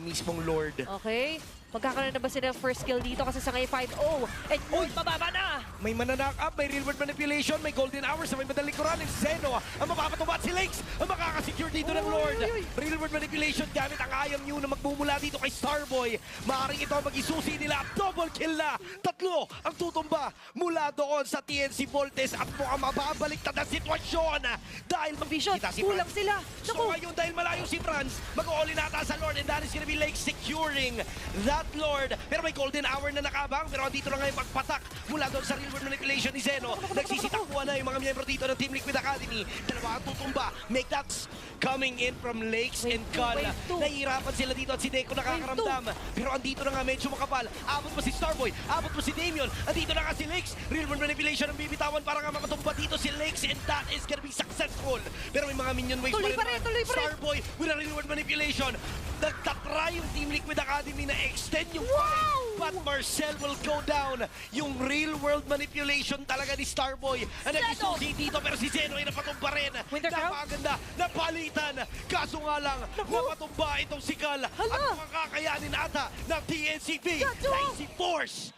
mismong Lord. Okay. Magkakaroon na ba sila ng first kill dito kasi sa ngayon 5-0. And Lord, mababa na! May mananak up, may real world manipulation, may golden hours, may madaling likuran. Zeno ang mapapatubat si Lynx ang makakasecure dito ng Lord. Real world manipulation gamit ang ayam nyo na magmumula dito kay Starboy. Maaring ito ang mag-isusi nila. Double kill na! Tatlo ang tutumba mula doon sa TNC Voltes at mukhang mababaliktad ang sitwasyon. Dahil Vision, kita si kulang Franz. sila. So ngayon dahil malayo si Franz, mag-all-in nata sa Lord and that is gonna be Lake securing that Lord. Pero may golden hour na nakabang pero andito na ngayon pagpatak mula doon sa real world manipulation ni Zeno. Nagsisitakuan na yung mga miyembro dito ng Team Liquid Academy. Dalawa ang tutumba. Make that coming in from Lakes and Kal. Nahihirapan sila dito at si Deco nakakaramdam. Pero andito na nga medyo makapal. Abot mo si Starboy, abot mo si Damien. Andito na nga si Lakes. Real world manipulation ang bibitawan para nga makatumba dito si Lakes and that is gonna be successful. Pero may mga minion waves Tuloy pa rin. Starboy with a real world manipulation. Nagtatry yung Team Liquid Academy na extend yung but Marcel will go down. Yung real world manipulation talaga ni Starboy ang nag-isusi dito pero si Zeno ay napatumba rin. Napakaganda, napalitan. Kaso nga lang, napatumba itong si Kal. At mukhang kakayanin ata ng TNCP. Dicey Force.